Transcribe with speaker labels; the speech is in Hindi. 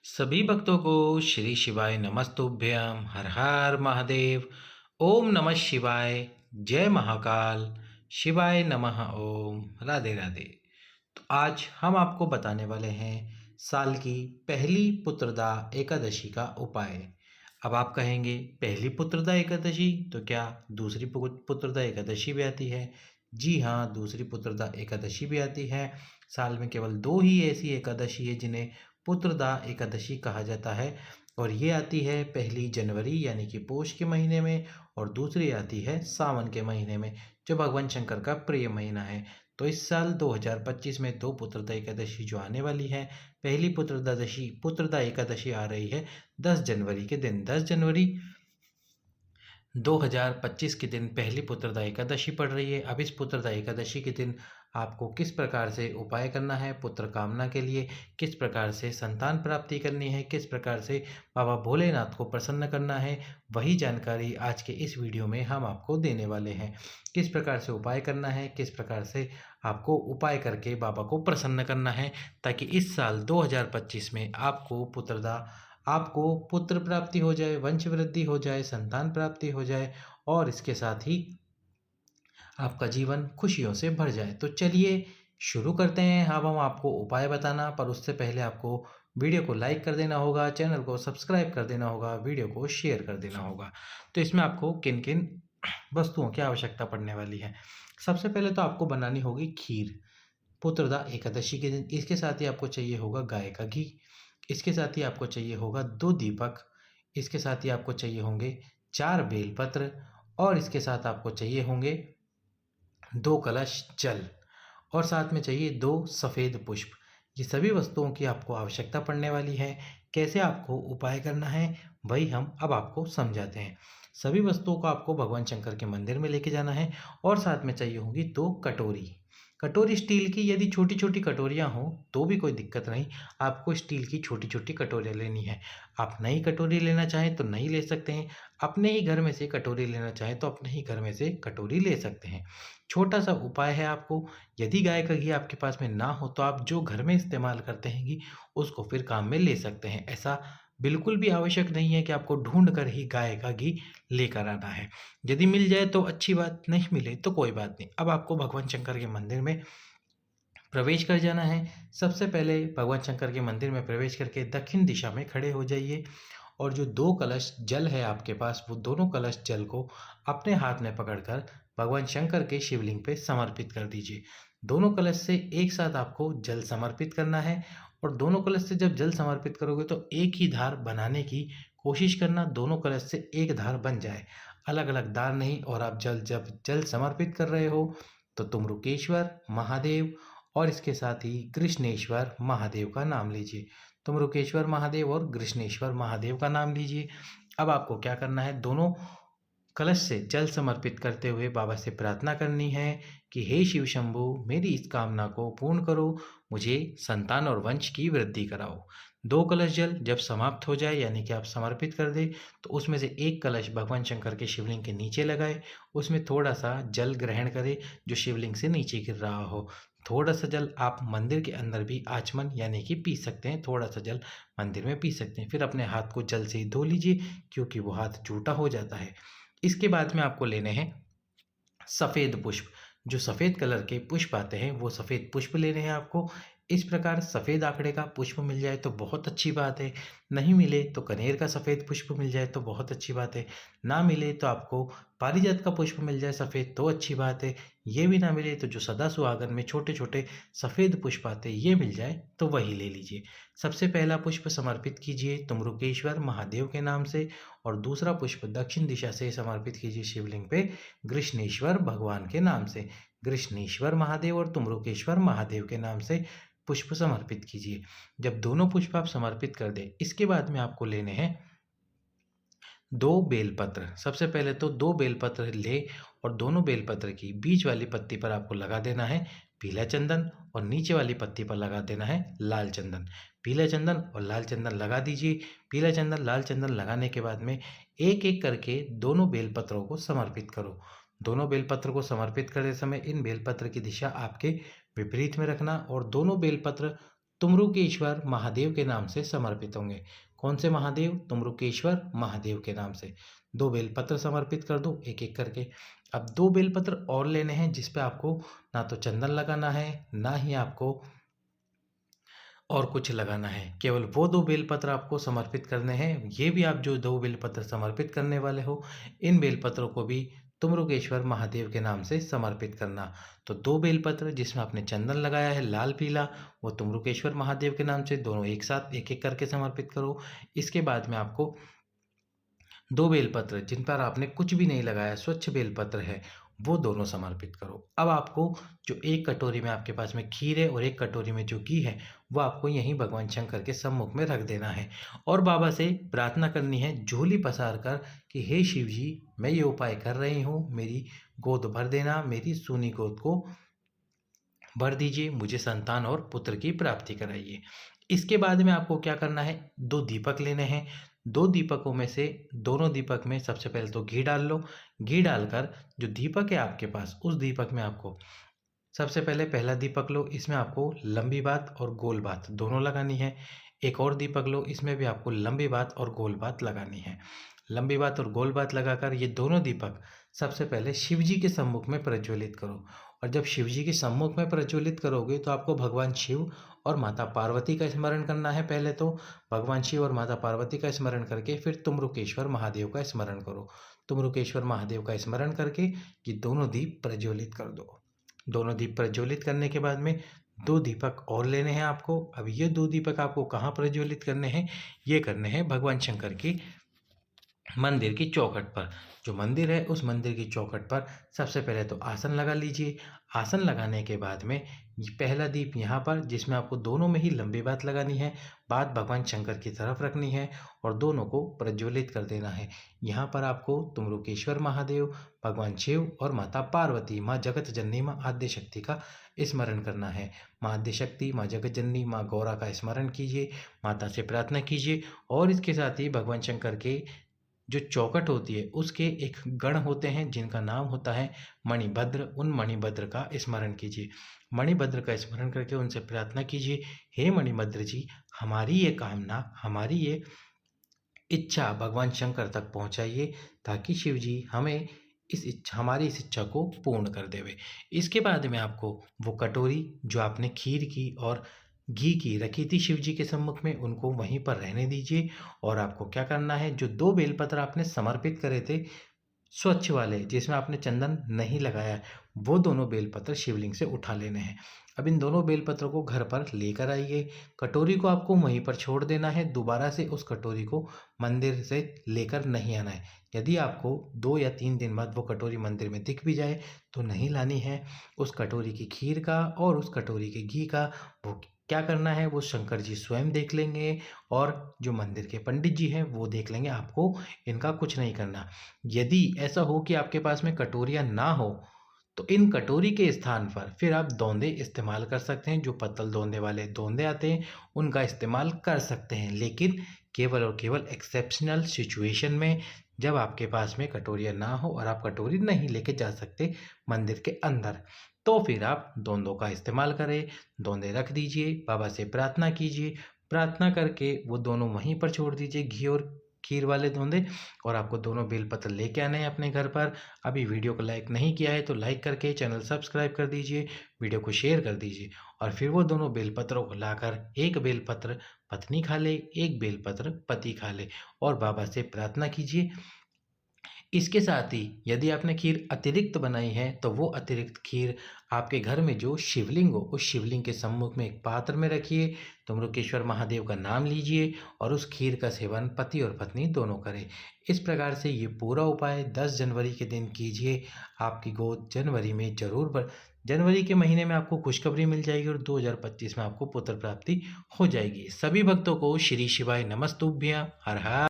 Speaker 1: सभी भक्तों को श्री शिवाय नमस्तुभ्यम हर हर महादेव। ओम नमः शिवाय। जय महाकाल। शिवाय नमः। ओम राधे राधे। तो आज हम आपको बताने वाले हैं साल की पहली पुत्रदा एकादशी का उपाय। अब आप कहेंगे पहली पुत्रदा एकादशी तो क्या दूसरी पुत्रदा एकादशी भी आती है? जी हाँ, दूसरी पुत्रदा एकादशी भी आती है। साल में केवल दो ही ऐसी एकादशी है जिन्हें पुत्रदा एकादशी कहा जाता है, और ये आती है पहली जनवरी यानी कि पोष के महीने में, और दूसरी आती है सावन के महीने में, जो भगवान शंकर का प्रिय महीना है। तो इस साल 2025 में दो पुत्रदा एकादशी जो आने वाली है, पहली पुत्रदा एकादशी आ रही है 10 जनवरी के दिन। 10 जनवरी 2025 के दिन पहली पुत्रदा एकादशी पड़ रही है। अब इस पुत्रदा एकादशी के दिन आपको किस प्रकार से उपाय करना है पुत्र कामना के लिए, किस प्रकार से संतान प्राप्ति करनी है, किस प्रकार से बाबा भोलेनाथ को प्रसन्न करना है, वही जानकारी आज के इस वीडियो में हम आपको देने वाले हैं। किस प्रकार से उपाय करना है, किस प्रकार से आपको उपाय करके बाबा को प्रसन्न करना है, ताकि इस साल 2025 में आपको पुत्र प्राप्ति हो जाए, वंश वृद्धि हो जाए, संतान प्राप्ति हो जाए, और इसके साथ ही आपका जीवन खुशियों से भर जाए। तो चलिए शुरू करते हैं। अब हम आपको उपाय बताना, पर उससे पहले आपको वीडियो को लाइक कर देना होगा, चैनल को सब्सक्राइब कर देना होगा, वीडियो को शेयर कर देना होगा। तो इसमें आपको किन किन वस्तुओं की आवश्यकता पड़ने वाली है? सबसे पहले तो आपको बनानी होगी खीर पुत्रदा एकादशी के दिन। इसके साथ ही आपको चाहिए होगा गाय का घी। इसके साथ ही आपको चाहिए होगा 2 दीपक। इसके साथ ही आपको चाहिए होंगे 4 बेलपत्र, और इसके साथ आपको चाहिए होंगे 2 कलश जल, और साथ में चाहिए 2 सफ़ेद पुष्प। ये सभी वस्तुओं की आपको आवश्यकता पड़ने वाली है। कैसे आपको उपाय करना है वही हम अब आपको समझाते हैं। सभी वस्तुओं को आपको भगवान शंकर के मंदिर में लेके जाना है, और साथ में चाहिए होंगी 2 कटोरी। कटोरी स्टील की, यदि छोटी छोटी कटोरियाँ हों तो भी कोई दिक्कत नहीं, आपको स्टील की छोटी छोटी कटोरियाँ लेनी है। आप नई कटोरी लेना चाहें तो नई ले सकते हैं, अपने ही घर में से कटोरी लेना चाहें तो अपने ही घर में से कटोरी ले सकते हैं। छोटा सा उपाय है आपको, यदि गाय का घी आपके पास में ना हो तो आप जो घर में इस्तेमाल करते हैं घी, उसको फिर काम में ले सकते हैं। ऐसा बिल्कुल भी आवश्यक नहीं है कि आपको ढूंढ कर ही गाय का घी लेकर आना है। यदि मिल जाए तो अच्छी बात, नहीं मिले तो कोई बात नहीं। अब आपको भगवान शंकर के मंदिर में प्रवेश कर जाना है। सबसे पहले भगवान शंकर के मंदिर में प्रवेश करके दक्षिण दिशा में खड़े हो जाइए, और जो 2 कलश जल है आपके पास, वो दोनों कलश जल को अपने हाथ में पकड़कर भगवान शंकर के शिवलिंग पे समर्पित कर दीजिए। दोनों कलश से एक साथ आपको जल समर्पित करना है, और दोनों कलश से जब जल समर्पित करोगे तो एक ही धार बनाने की कोशिश करना, दोनों कलश से एक धार बन जाए, अलग अलग धार नहीं। और आप जब जल समर्पित कर रहे हो तो तुमरुकेश्वर महादेव और इसके साथ ही कृष्णेश्वर महादेव का नाम लीजिए। तुमरुकेश्वर महादेव और कृष्णेश्वर महादेव का नाम लीजिए। अब आपको क्या करना है, दोनों कलश से जल समर्पित करते हुए बाबा से प्रार्थना करनी है कि हे शिव शंभु, मेरी इस कामना को पूर्ण करो, मुझे संतान और वंश की वृद्धि कराओ। 2 कलश जल जब समाप्त हो जाए, यानी कि आप समर्पित कर दे, तो उसमें से एक कलश भगवान शंकर के शिवलिंग के नीचे लगाए, उसमें थोड़ा सा जल ग्रहण करे जो शिवलिंग से नीचे गिर रहा हो। थोड़ा सा जल आप मंदिर के अंदर भी आचमन यानी कि पी सकते हैं, थोड़ा सा जल मंदिर में पी सकते हैं। फिर अपने हाथ को जल से ही धो लीजिए, क्योंकि वो हाथ जूठा हो जाता है। इसके बाद में आपको लेने हैं सफ़ेद पुष्प। जो सफ़ेद कलर के पुष्प आते हैं वो सफ़ेद पुष्प लेने हैं आपको। इस प्रकार सफ़ेद आंकड़े का पुष्प मिल जाए तो बहुत अच्छी बात है, नहीं मिले तो कनेर का सफ़ेद पुष्प मिल जाए तो बहुत अच्छी बात है, ना मिले तो आपको पारिजात का पुष्प मिल जाए सफ़ेद तो अच्छी बात है, ये भी ना मिले तो जो सदा सुहागन में छोटे छोटे सफ़ेद पुष्प आते हैं ये मिल जाए तो वही ले लीजिए। सबसे पहला पुष्प समर्पित कीजिए तुमरुकेश्वर महादेव के नाम से, और दूसरा पुष्प दक्षिण दिशा से समर्पित कीजिए शिवलिंग पे कृष्णेश्वर भगवान के नाम से। कृष्णेश्वर महादेव और तुमरुकेश्वर महादेव के नाम से पुष्प समर्पित कीजिए। जब दोनों पुष्प आप समर्पित कर दें, इसके बाद में आपको लेने हैं 2 बेलपत्र। सबसे पहले तो 2 बेलपत्र ले, और दोनों बेलपत्र की बीच वाली पत्ती पर आपको लगा देना है पीला चंदन, और नीचे वाली पत्ती पर लगा देना है लाल चंदन। पीला चंदन और लाल चंदन लगा दीजिए। पीला चंदन लाल चंदन लगाने के बाद में एक एक करके दोनों बेलपत्रों को समर्पित करो। दोनों बेलपत्र को समर्पित करते समय इन बेलपत्र की दिशा आपके विपरीत में रखना, और दोनों बेलपत्र तुमरुकेश्वर महादेव के नाम से समर्पित होंगे। कौन से महादेव? तुमरुकेश्वर महादेव के नाम से। 2 बेलपत्र समर्पित कर दो एक-एक करके। अब 2 बेलपत्र और लेने हैं जिस पे आपको ना तो चंदन लगाना है, ना ही आपको और कुछ लगाना है। केवल वो 2 बेलपत्र आपको समर्पित करने हैं। ये भी आप जो 2 बेलपत्र समर्पित करने वाले हो, इन बेलपत्रों को भी तुम्रुकेश्वर महादेव के नाम से समर्पित करना। तो 2 बेलपत्र जिसमें आपने चंदन लगाया है लाल पीला, वो तुम्रुकेश्वर महादेव के नाम से दोनों एक साथ एक-एक करके समर्पित करो। इसके बाद में आपको 2 बेलपत्र जिन पर आपने कुछ भी नहीं लगाया, स्वच्छ बेलपत्र है, वो दोनों समर्पित करो। अब आपको जो एक कटोरी में आपके पास में खीर है और एक कटोरी में जो घी है, वो आपको यहीं भगवान शंकर के सम्मुख में रख देना है और बाबा से प्रार्थना करनी है झोली पसार कर कि हे शिव जी, मैं ये उपाय कर रही हूँ, मेरी गोद भर देना, मेरी सूनी गोद को भर दीजिए, मुझे संतान और पुत्र की प्राप्ति कराइए। इसके बाद में आपको क्या करना है, 2 दीपक लेने हैं। 2 दीपकों में से दोनों दीपक में सबसे पहले तो घी डाल लो। घी डालकर जो दीपक है आपके पास, उस दीपक में आपको सबसे पहले पहला दीपक लो, इसमें आपको लंबी बात और गोल बात दोनों लगानी है। एक और दीपक लो, इसमें भी आपको लंबी बात और गोल बात लगानी है। लंबी बात और गोल बात लगाकर ये दोनों दीपक सबसे पहले शिव जी के सम्मुख में प्रज्वलित करो और जब शिव जी के सम्मुख में प्रज्वलित करोगे तो आपको भगवान शिव और माता पार्वती का स्मरण करना है। पहले तो भगवान शिव और माता पार्वती का स्मरण करके फिर तुम्रुकेश्वर महादेव का स्मरण करो। तुम्रुकेश्वर महादेव का स्मरण करके ये दोनों दीप प्रज्वलित कर दो। दोनों दीप प्रज्वलित करने के बाद में 2 दीपक और लेने हैं आपको। अब ये 2 दीपक आपको कहाँ प्रज्वलित करने हैं? ये करने हैं भगवान शंकर की मंदिर की चौखट पर। जो मंदिर है उस मंदिर की चौखट पर सबसे पहले तो आसन लगा लीजिए। आसन लगाने के बाद में पहला दीप यहाँ पर जिसमें आपको दोनों में ही लंबी बात लगानी है, बात भगवान शंकर की तरफ रखनी है और दोनों को प्रज्वलित कर देना है। यहाँ पर आपको तुम्रुकेश्वर महादेव, भगवान शिव और माता पार्वती, माँ जगत जननी, माँ आद्य शक्ति का स्मरण करना है। माँ आद्य शक्ति, माँ जगत जननी, माँ गौरा का स्मरण कीजिए, माता से प्रार्थना कीजिए और इसके साथ ही भगवान शंकर के जो चौखट होती है उसके एक गण होते हैं जिनका नाम होता है मणिभद्र। उन मणिभद्र का स्मरण कीजिए। मणिभद्र का स्मरण करके उनसे प्रार्थना कीजिए, हे मणिभद्र जी, हमारी ये कामना, हमारी ये इच्छा भगवान शंकर तक पहुंचाइए ताकि शिव जी हमें हमारी इस इच्छा को पूर्ण कर देवे। इसके बाद में आपको वो कटोरी जो आपने खीर की और घी की रखी थी शिव जी के सम्मुख में, उनको वहीं पर रहने दीजिए और आपको क्या करना है, जो 2 बेलपत्र आपने समर्पित करे थे स्वच्छ वाले जिसमें आपने चंदन नहीं लगाया, वो दोनों बेलपत्र शिवलिंग से उठा लेने हैं। अब इन दोनों बेलपत्रों को घर पर लेकर आइए। कटोरी को आपको वहीं पर छोड़ देना है, दोबारा से उस कटोरी को मंदिर से लेकर नहीं आना है। यदि आपको 2 या 3 दिन बाद वो कटोरी मंदिर में दिख भी जाए तो नहीं लानी है। उस कटोरी की खीर का और उस कटोरी के घी का वो क्या करना है, वो शंकर जी स्वयं देख लेंगे और जो मंदिर के पंडित जी हैं वो देख लेंगे। आपको इनका कुछ नहीं करना। यदि ऐसा हो कि आपके पास में कटोरियाँ ना हो तो इन कटोरी के स्थान पर फिर आप दोंदे इस्तेमाल कर सकते हैं। जो पत्तल दोंदे वाले दोंदे आते हैं उनका इस्तेमाल कर सकते हैं, लेकिन केवल और केवल एक्सेप्शनल सिचुएशन में, जब आपके पास में कटोरियाँ ना हो और आप कटोरी नहीं लेके जा सकते मंदिर के अंदर, तो फिर आप दोंदों का इस्तेमाल करें। दोंदे रख दीजिए, बाबा से प्रार्थना कीजिए, प्रार्थना करके वो दोनों वहीं पर छोड़ दीजिए, घी और खीर वाले दोंदे, और आपको दोनों बेलपत्र लेके आने हैं अपने घर पर। अभी वीडियो को लाइक नहीं किया है तो लाइक करके चैनल सब्सक्राइब कर दीजिए, वीडियो को शेयर कर दीजिए और फिर वो दोनों बेलपत्रों को लाकर एक बेलपत्र पत्नी खा ले, एक बेलपत्र पति खा ले और बाबा से प्रार्थना कीजिए। इसके साथ ही यदि आपने खीर अतिरिक्त बनाई है तो वो अतिरिक्त खीर आपके घर में जो शिवलिंग हो उस शिवलिंग के सम्मुख में एक पात्र में रखिए, तुम्रुकेश्वर महादेव का नाम लीजिए और उस खीर का सेवन पति और पत्नी दोनों करें। इस प्रकार से ये पूरा उपाय 10 जनवरी के दिन कीजिए। आपकी गोद जनवरी में जनवरी के महीने में आपको खुशखबरी मिल जाएगी और 2025 में आपको पुत्र प्राप्ति हो जाएगी। सभी भक्तों को श्री शिवाय नमस्तुभ्यं। हर हर